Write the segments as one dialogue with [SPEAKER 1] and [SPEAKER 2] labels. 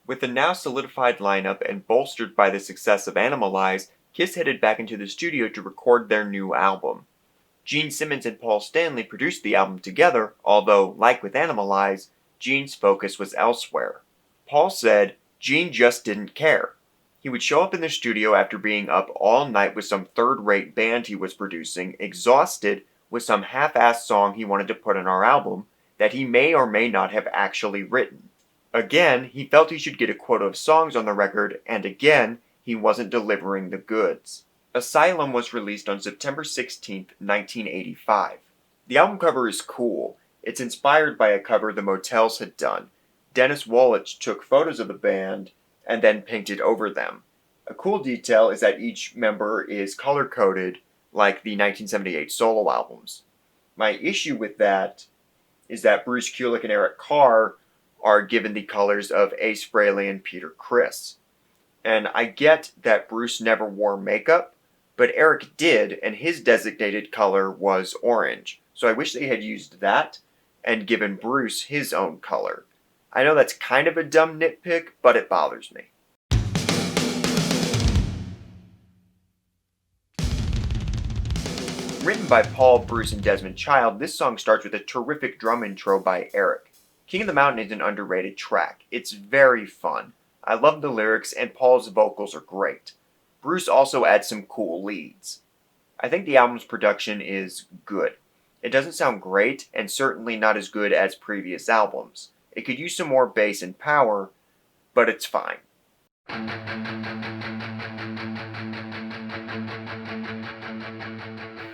[SPEAKER 1] With the now solidified lineup and bolstered by the success of Animalize, Kiss headed back into the studio to record their new album. Gene Simmons and Paul Stanley produced the album together, although, like with Animalize, Gene's focus was elsewhere. Paul said Gene just didn't care. He would show up in the studio after being up all night with some third-rate band he was producing, exhausted with some half-assed song he wanted to put on our album that he may or may not have actually written. Again, he felt he should get a quota of songs on the record, and again, he wasn't delivering the goods. Asylum was released on September 16, 1985. The album cover is cool. It's inspired by a cover the Motels had done. Dennis Wollich took photos of the band and then painted over them. A cool detail is that each member is color-coded like the 1978 solo albums. My issue with that is that Bruce Kulick and Eric Carr are given the colors of Ace Frehley and Peter Criss. And I get that Bruce never wore makeup, but Eric did, and his designated color was orange. So I wish they had used that and given Bruce his own color. I know that's kind of a dumb nitpick, but it bothers me. Written by Paul, Bruce, and Desmond Child, this song starts with a terrific drum intro by Eric. King of the Mountain is an underrated track. It's very fun. I love the lyrics, and Paul's vocals are great. Bruce also adds some cool leads. I think the album's production is good. It doesn't sound great, and certainly not as good as previous albums. It could use some more bass and power, but it's fine.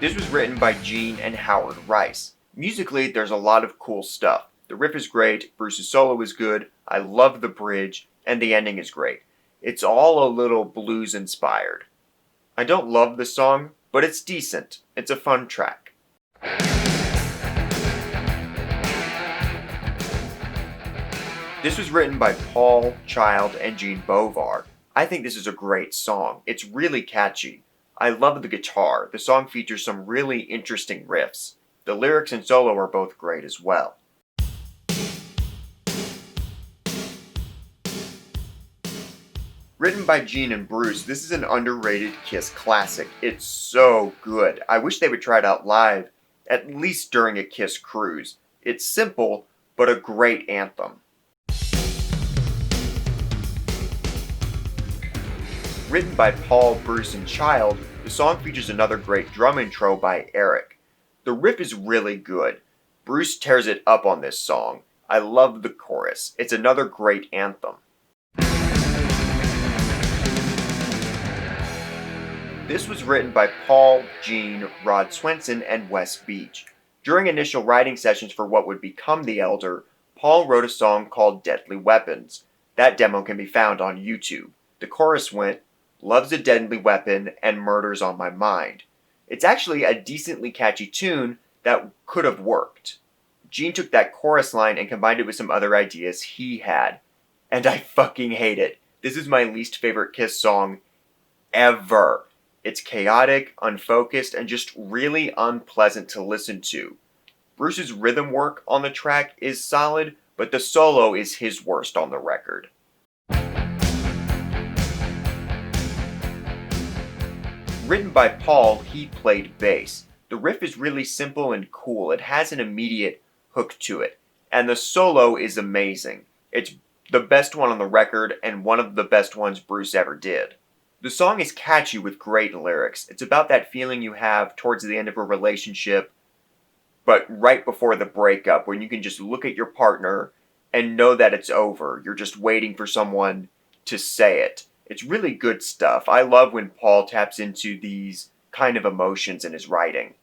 [SPEAKER 1] This was written by Gene and Howard Rice. Musically, there's a lot of cool stuff. The riff is great, Bruce's solo is good, I love the bridge, and the ending is great. It's all a little blues-inspired. I don't love the song, but it's decent. It's a fun track. This was written by Paul, Child, and Gene Bovar. I think this is a great song. It's really catchy. I love the guitar. The song features some really interesting riffs. The lyrics and solo are both great as well. Written by Gene and Bruce, this is an underrated Kiss classic. It's so good. I wish they would try it out live, at least during a Kiss cruise. It's simple, but a great anthem. Written by Paul, Bruce, and Child, the song features another great drum intro by Eric. The riff is really good. Bruce tears it up on this song. I love the chorus. It's another great anthem. This was written by Paul, Gene, Rod Swenson, and Wes Beach. During initial writing sessions for what would become The Elder, Paul wrote a song called Deadly Weapons. That demo can be found on YouTube. The chorus went, "Love's a deadly weapon and murder's on my mind." It's actually a decently catchy tune that could have worked. Gene took that chorus line and combined it with some other ideas he had. And I fucking hate it. This is my least favorite Kiss song ever. It's chaotic, unfocused, and just really unpleasant to listen to. Bruce's rhythm work on the track is solid, but the solo is his worst on the record. Written by Paul, he played bass. The riff is really simple and cool. It has an immediate hook to it. And the solo is amazing. It's the best one on the record and one of the best ones Bruce ever did. The song is catchy with great lyrics. It's about that feeling you have towards the end of a relationship, but right before the breakup, when you can just look at your partner and know that it's over. You're just waiting for someone to say it. It's really good stuff. I love when Paul taps into these kind of emotions in his writing.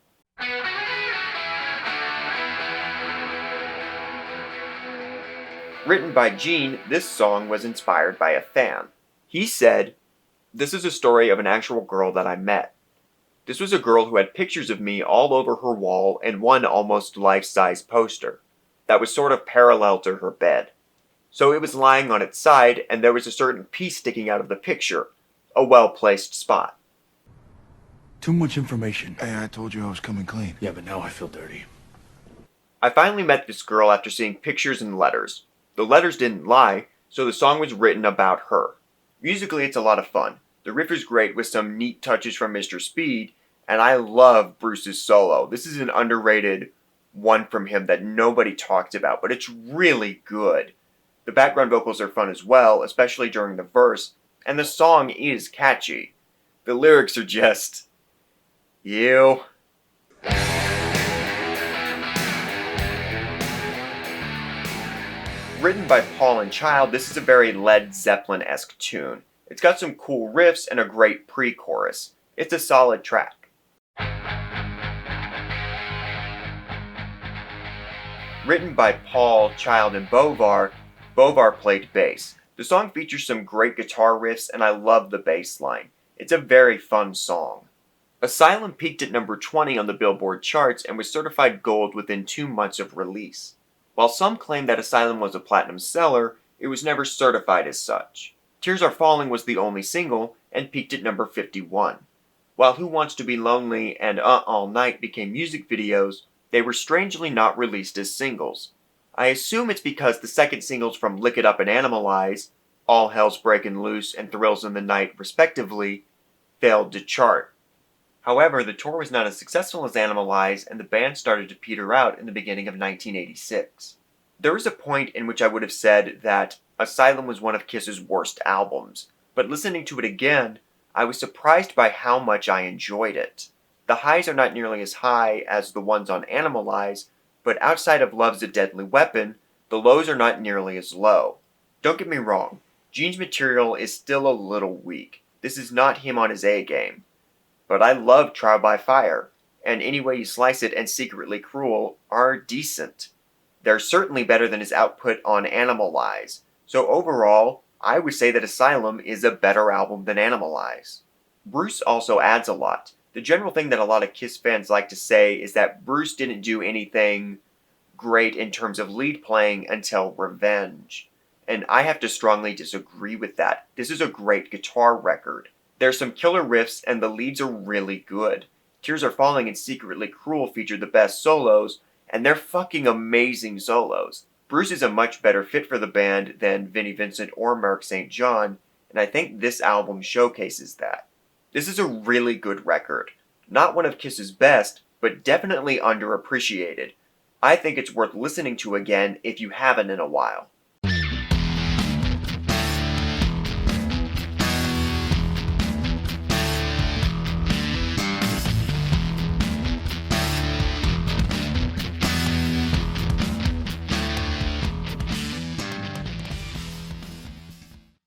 [SPEAKER 1] Written by Gene, this song was inspired by a fan. He said, "This is a story of an actual girl that I met. This was a girl who had pictures of me all over her wall and one almost life-size poster that was sort of parallel to her bed. So it was lying on its side, and there was a certain piece sticking out of the picture, a well-placed spot."
[SPEAKER 2] Too much information.
[SPEAKER 3] Hey, I told you I was coming clean.
[SPEAKER 2] Yeah, but now I feel dirty.
[SPEAKER 1] I finally met this girl after seeing pictures and letters. The letters didn't lie. so the song was written about her. Musically, it's a lot of fun. The riff is great with some neat touches from Mr. Speed, and I love Bruce's solo. This is an underrated one from him that nobody talks about, but it's really good. The background vocals are fun as well, especially during the verse, and the song is catchy. The lyrics are just... ew. Written by Paul and Child, this is a very Led Zeppelin-esque tune. It's got some cool riffs and a great pre-chorus. It's a solid track. Written by Paul, Child, and Bovar, Bovar played bass. The song features some great guitar riffs, and I love the bass line. It's a very fun song. Asylum peaked at number 20 on the Billboard charts and was certified gold within 2 months of release. While some claim that Asylum was a platinum seller, it was never certified as such. Tears Are Falling was the only single and peaked at number 51. While Who Wants to Be Lonely and All Night became music videos, they were strangely not released as singles. I assume it's because the second singles from Lick It Up and Animalize, All Hell's Breaking Loose and Thrills in the Night respectively, failed to chart. However, the tour was not as successful as Animalize, and the band started to peter out in the beginning of 1986. There was a point in which I would have said that Asylum was one of Kiss's worst albums, but listening to it again, I was surprised by how much I enjoyed it. The highs are not nearly as high as the ones on Animalize, but outside of Love's a Deadly Weapon, the lows are not nearly as low. Don't get me wrong, Gene's material is still a little weak. This is not him on his A game. But I love Trial by Fire, and Any Way You Slice It and Secretly Cruel are decent. They're certainly better than his output on Animalize, so overall, I would say that Asylum is a better album than Animalize. Bruce also adds a lot. The general thing that a lot of Kiss fans like to say is that Bruce didn't do anything great in terms of lead playing until Revenge, and I have to strongly disagree with that. This is a great guitar record. There's some killer riffs, and the leads are really good. Tears Are Falling and Secretly Cruel feature the best solos, and they're fucking amazing solos. Bruce is a much better fit for the band than Vinnie Vincent or Mark St. John, and I think this album showcases that. This is a really good record. Not one of Kiss's best, but definitely underappreciated. I think it's worth listening to again if you haven't in a while.